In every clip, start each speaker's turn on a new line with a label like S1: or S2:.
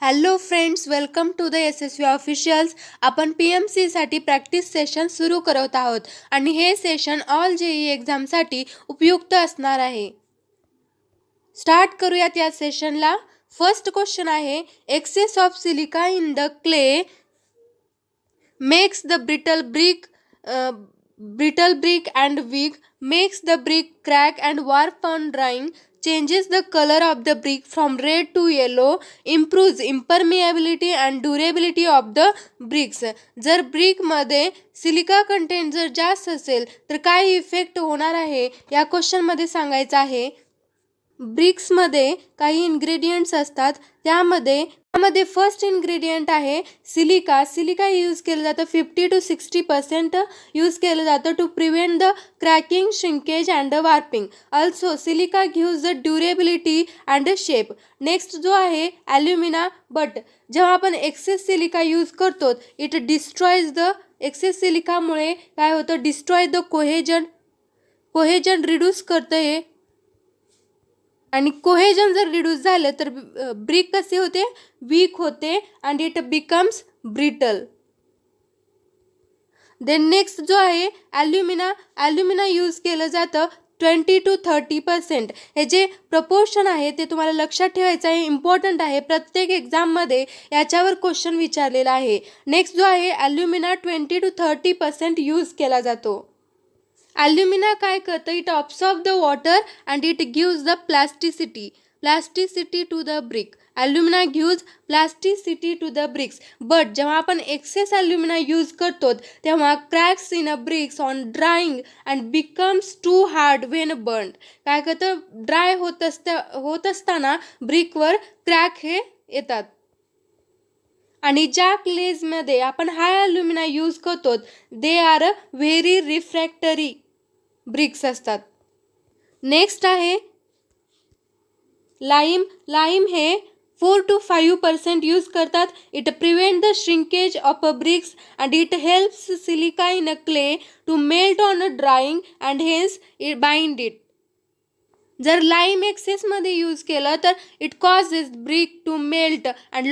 S1: Hello friends, welcome to the SSV officials. आपण PMC साठी practice session सुरू करत आहोत आणि हे सेशन ऑल JEE एक्झामसाठी उपयुक्त असणार आहे. स्टार्ट करूयात या सेशनला. फर्स्ट क्वेश्चन आहे, excess of silica in the clay makes the brittle brick and weak, makes the brick crack and warp on drying, changes the color of the brick from red to yellow, improves impermeability and durability of the bricks. जर brick मध्ये silica content जर जास्त असेल तर काय effect होणार आहे या क्वेश्चन मध्ये सांगायचं आहे. ब्रिक्समध्ये काही इन्ग्रेडियंट्स असतात, त्यामध्ये फर्स्ट इन्ग्रेडियंट आहे सिलिका. सिलिका यूज केलं जातं 50 to 60% यूज केलं जातं to prevent the cracking, shrinkage and warping. Also silica gives the durability and shape. Next जो आहे ॲल्युमिना. बट जेव्हा आपण एक्सेस सिलिका यूज करतो इट डिस्ट्रॉयज द एक्सेस सिलिकामुळे काय होतं, डिस्ट्रॉय द कोहेजन रिड्यूस करतं हे. आणि कोहेजन जर रिड्यूस झालं तर ब्रिक कसे होते, वीक होते and it becomes brittle. Then next जो आहे ॲल्युमिना यूज केलं जातं 20 to 30%. हे जे प्रपोर्शन आहे ते तुम्हाला लक्षात ठेवायचं आहे, इम्पॉर्टंट आहे. प्रत्येक एक्झाममध्ये याच्यावर क्वेश्चन विचारलेला आहे. नेक्स्ट जो आहे ॲल्युमिना 20 to 30% यूज केला जातो. ॲल्युमिना काय करतं, it absorb the water and it gives the plasticity to the brick. Alumina gives plasticity to the bricks. But जेव्हा आपण एक्सेस ॲल्युमिना यूज करतो तेव्हा cracks in a bricks on drying and becomes too hard when burned. काय करतं, dry होत असताना ब्रिकवर crack हे येतात. आणि ज्या क्लेजमध्ये आपण हाय ॲल्युमिना यूज करतो they are very refractory bricks असतात. नेक्स्ट आहे लाईम हे 4 to 5% यूज करतात. It prevent the shrinkage of a bricks and it helps silica in a clay to melt on a drying and hence it bind it. जर lime एक्सेसमध्ये use केलं तर it causes brick to melt and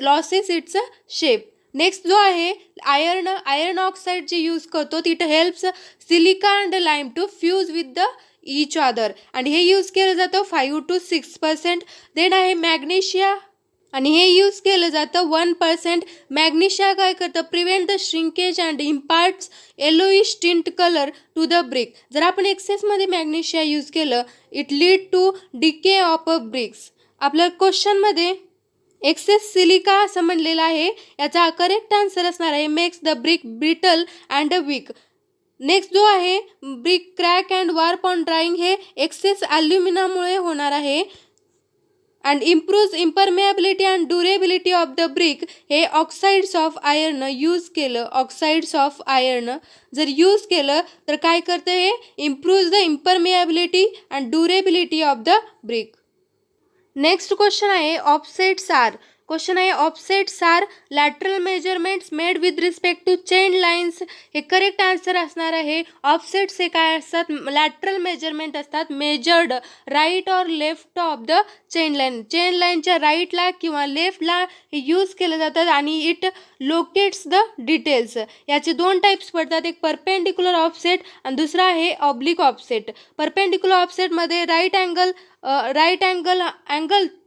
S1: loses its shape. Next जो आहे iron oxide जे use करतो it helps silica and lime to fuse with the each other आणि हे यूज केलं जातं 5 to 6%. देन आहे मॅग्नेशिया आणि हे यूज केलं जातं 1%. मॅग्नेशिया काय करतं, prevent the shrinkage and imparts yellowish tint colour to the brick. जर आपण एक्सेसमध्ये मॅग्नेशिया यूज केलं it lead to decay of a bricks. आपल्या क्वेश्चनमध्ये एक्सेस सिलिका असं म्हणलेलं आहे, याचा करेक्ट आन्सर असणार आहे makes the brick brittle and weak. Next जो आहे brick crack and warp on drying, हे एक्सेस ॲल्युमिनामुळे होणार आहे. And improves impermeability and durability of the brick, हे ऑक्साईड्स ऑफ आयर्न यूज केलं. ऑक्साईड्स ऑफ आयर्न जर यूज केलं तर काय करतं, हे improves the impermeability and durability of the brick. Next question आहे offsets are lateral measurements made with respect to chain lines. हे करेक्ट आन्सर असणार आहे. ऑफसेट्स हे काय असतात, लॅटरल मेजरमेंट असतात मेजर्ड राईट और लेफ्ट ऑफ द चेन लाईनच्या राईटला किंवा लेफ्टला हे यूज केलं जातात आणि इट लोकेट्स द डिटेल्स. याचे 2 टाईप्स पडतात, एक परपेंडिक्युलर ऑफसेट आणि दुसरा आहे ऑब्लिक ऑफसेट. परपेंडिक्युलर ऑफसेटमध्ये राईट अँगल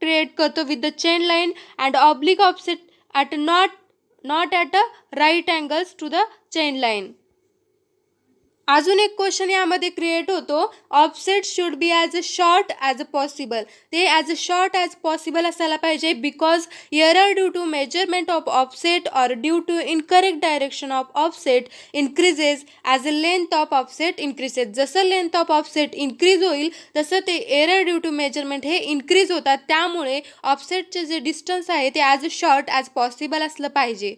S1: क्रिएट करतो with the chain line and oblique offset at not at a right angles to the chain line. अजून एक क्वेश्चन यामध्ये क्रिएट होतो, offset should be as short as possible. ते as short as possible असायला पाहिजे because error due to measurement of offset or due to incorrect direction of offset increases as a length of offset increases. जसं length of offset increase होईल तसं ते error due to measurement हे increase होतात. त्यामुळे ऑफसेटचे जे डिस्टन्स आहे ते ॲज शॉर्ट ॲज पॉसिबल असलं पाहिजे.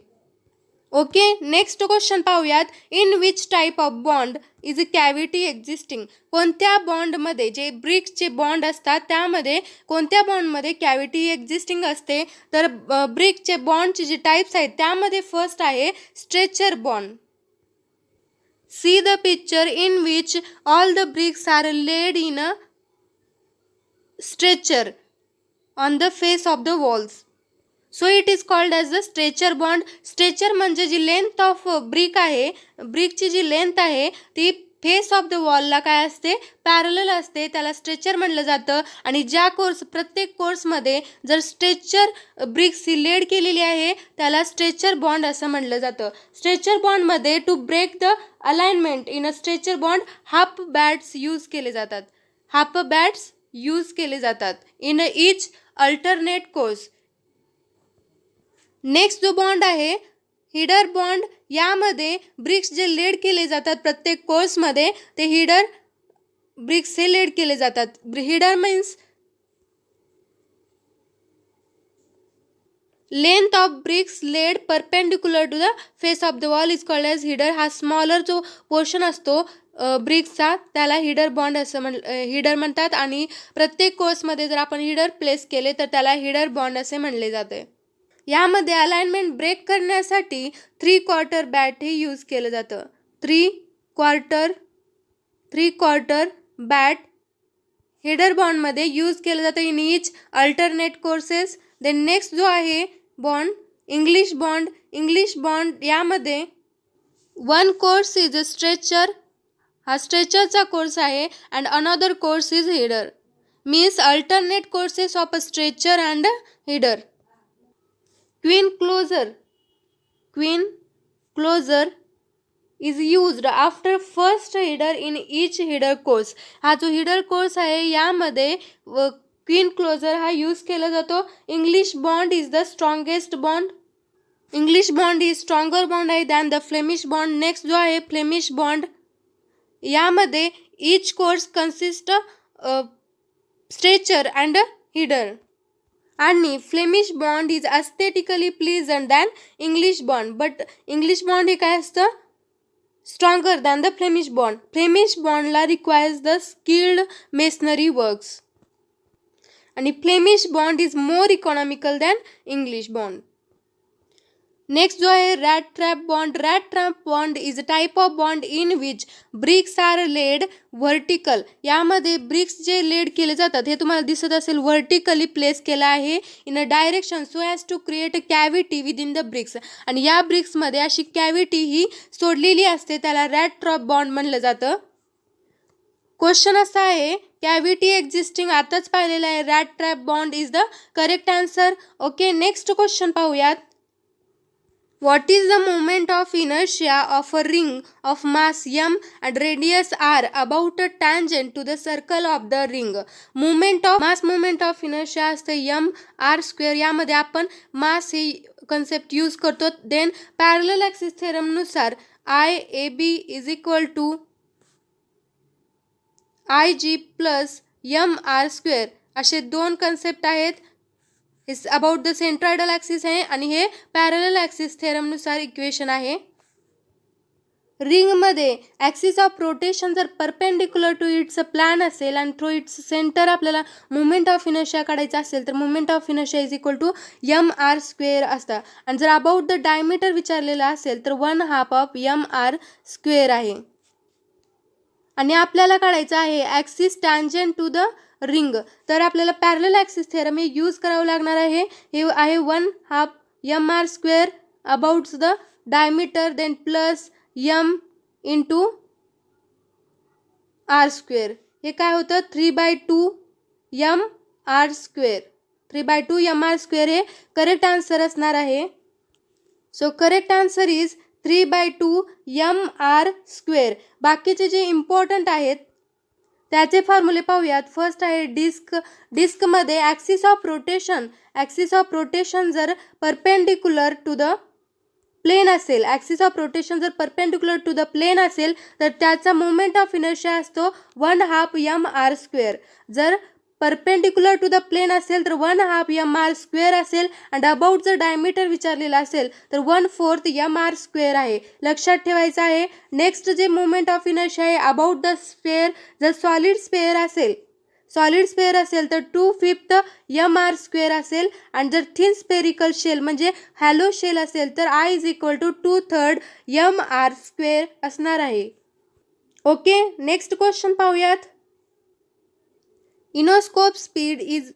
S1: ओके, नेक्स्ट क्वेश्चन पाहूयात. In which type of bond is a cavity existing. कोणत्या बॉन्डमध्ये, जे ब्रिक्सचे बॉन्ड असतात त्यामध्ये कोणत्या बॉन्डमध्ये कॅव्हिटी एक्झिस्टिंग असते, तर ब्रिकचे बॉन्डचे जे टाईप्स आहेत त्यामध्ये फर्स्ट आहे stretcher bond. See the picture in which all the bricks are laid in a stretcher on the face of the walls. So it is called as the stretcher bond. Stretcher म्हणजे जी length of brick आहे, ब्रिकची जी length आहे ती face of the वॉलला काय असते, parallel असते, त्याला stretcher म्हणलं जातं. आणि ज्या प्रत्येक कोर्समध्ये जर स्ट्रेचर ब्रिक्स ही लेड केलेली आहे त्याला स्ट्रेचर बॉन्ड असं म्हणलं जातं. स्ट्रेचर बॉन्डमध्ये to break the alignment in a stretcher bond half bats use केले जातात. हाफ बॅट्स यूज केले जातात in each alternate course. Next जो बॉन्ड आहे हिडर बॉन्ड. यामध्ये ब्रिक्स जे लेड केले जातात प्रत्येक कोर्समध्ये ते हिडर ब्रिक्स हे लेड केले जातात. Header means length of bricks laid perpendicular to the face of the wall is called as header. हा स्मॉलर जो पोर्शन असतो ब्रिक्सचा त्याला हिडर बॉन्ड असं हिडर म्हणतात. आणि प्रत्येक कोर्समध्ये जर आपण हिडर प्लेस केले तर त्याला हिडर बॉन्ड असे म्हणले जाते. यामध्ये अलाइनमेंट ब्रेक करण्यासाठी 3/4 बॅट हे यूज केलं जातं. 3/4 बॅट हिडर बॉन्डमध्ये यूज केलं जातं in each alternate courses. Then next जो आहे bond English bond. English bond यामध्ये one course is a stretcher. हा स्ट्रेचरचा कोर्स आहे and another course is header. Means alternate courses of a stretcher and header. Queen closer is used after first header in each header course. हा जो header course आहे यामध्ये queen closure हा use केला जातो. English bond is the strongest bond. English bond ही stronger bond आहे than the Flemish bond. Next जो आहे फ्लेमिश बॉन्ड. यामध्ये each course consist stretcher and header. आणि Flemish bond is aesthetically pleasant than English bond. But English bond हे काय असतं, stronger than the Flemish bond. Flemish बॉन्डला requires the skilled masonry works. आणि Flemish bond is more economical than English bond. Next जो आहे rat trap bond. Rat trap bond is a type of bond in which bricks are laid vertical. यामध्ये bricks जे laid केले जातात हे तुम्हाला दिसत असेल व्हर्टिकली प्लेस केला आहे in a direction so as to create a cavity within the bricks. आणि या ब्रिक्समध्ये अशी कॅव्हिटी ही सोडलेली असते, त्याला रॅट ट्रॅप बॉन्ड म्हणलं जातं. क्वेश्चन असा आहे कॅव्हिटी एक्झिस्टिंग आताच पाहिलेलं आहे. Rat trap bond is the correct answer. Okay, next question पाहूयात. What is the moment of inertia of a ring of mass m and radius r about a tangent to the circle of the ring? Moment of inertia असते m r square. यामध्ये आपण mass ही concept use करतो. Then parallel axis थेरमनुसार I AB is equal to IG plus m r square असे दोन concept आहेत. It's about the centroidal axis आहे आणि हे पॅरलल ॲक्सिस थेरमनुसार इक्वेशन आहे. रिंगमध्ये ॲक्सिस ऑफ रोटेशन जर परपेंडिक्युलर टू इट्स प्लॅन असेल आणि थ्रू इट्स सेंटर आपल्याला मुवमेंट ऑफ इनर्शिया काढायचा असेल तर movement of inertia is equal to m r square असतं. आणि जर अबाउट द डायमीटर विचारलेला असेल तर 1/2 ऑफ m r स्क्वेअर आहे. आणि आपल्याला काढायचं आहे axis tangent to the ring. तर आपल्याला पॅरलल ॲक्सिस थेरम हे यूज करावं लागणार आहे. हे आहे 1/2 m r square about the diameter then plus m into r square. हे काय होतं 3/2 m r square. 3/2 m r square हे करेक्ट आन्सर असणार आहे. So correct answer is 3/2 m r square. बाकीचे जे इम्पॉर्टंट आहेत त्याचे फॉर्म्युले पाहूयात. फर्स्ट आहे डिस्कमध्ये ॲक्सिस ऑफ रोटेशन जर परपेंडिक्युलर टू द प्लेन असेल, ॲक्सिस ऑफ रोटेशन जर परपेंडिक्युलर टू द प्लेन असेल तर त्याचा मोमेंट ऑफ इनर्शिया असतो 1/2 m r स्क्वेअर. जर परपेंडिक्युलर टू द प्लेन असेल तर 1/2 m r स्क्वेअर असेल. आणि अबाउट जर डायमीटर विचारलेला असेल तर 1/4 m r स्क्वेअर आहे. लक्षात ठेवायचं आहे. नेक्स्ट जे मोमेंट ऑफ इनर्शिया आहे अबाउट द स्पेअर. जर सॉलिड स्पेअर असेल तर 2/5 m r स्क्वेअर असेल. आणि जर थिन स्पेरिकल शेल म्हणजे हॅलो शेल असेल तर I is equal to 2/3 m r square असणार आहे. ओके, नेक्स्ट क्वेश्चन पाहूयात. Enoscope speed is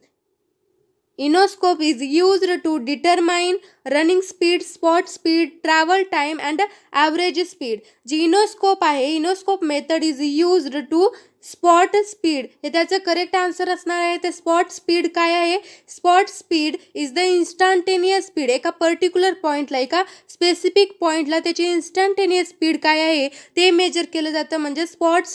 S1: Inoscope is used to determine running speed, spot speed, travel time and average speed. जी enoscope आहे, enoscope method is used to spot speed. हे त्याचं correct answer असणार आहे. ते स्पॉट स्पीड काय आहे? Spot speed is the instantaneous speed. एका पर्टिक्युलर पॉईंटला, एका स्पेसिफिक पॉईंटला त्याची इन्स्टंटेनियस स्पीड काय आहे ते मेजर केलं जातं, म्हणजे स्पॉट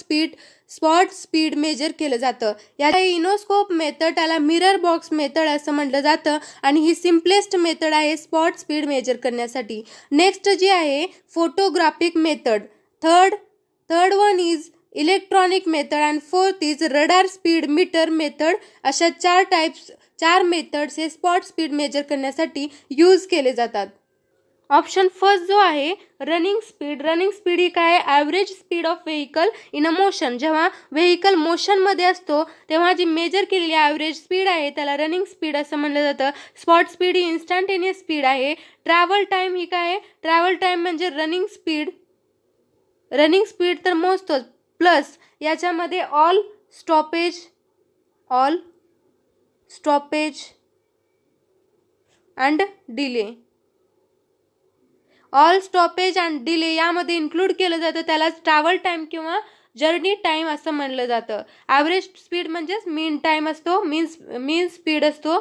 S1: स्पीड मेजर केलं जातं. या इनोस्कोप मेथड त्याला मिरर बॉक्स मेथड असं म्हटलं जातं आणि ही सिम्पलेस्ट मेथड आहे स्पॉट स्पीड मेजर करण्यासाठी. नेक्स्ट जी आहे photographic method. Third one is electronic method and fourth is radar speed meter method. अशा चार मेथड्स हे स्पॉट स्पीड मेजर करण्यासाठी यूज केले जातात. ऑप्शन फर्स्ट जो आहे रनिंग स्पीड ही काय आहे? Average speed of vehicle in a motion. जेव्हा व्हेकल मोशनमध्ये असतो तेव्हा जी मेजर केलेली ॲव्हरेज स्पीड आहे त्याला रनिंग स्पीड असं म्हणलं जातं. स्पॉट स्पीड ही इन्स्टंटेनियस स्पीड आहे. ट्रॅव्हल टाईम ही काय आहे? ट्रॅव्हल टाईम म्हणजे रनिंग स्पीड तर मोजतोच, प्लस याच्यामध्ये all stoppage and delay. All stoppage and delay यामध्ये इन्क्लूड केलं जातं, त्यालाच ट्रॅव्हल टाईम किंवा जर्नी टाईम असं म्हणलं जातं. ॲव्हरेज स्पीड म्हणजेच मीन टाईम असतो, मीन स्पीड असतो.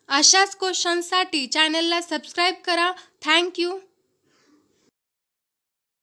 S1: अशाच क्वेश्चनसाठी चॅनलला सबस्क्राईब करा. थँक्यू.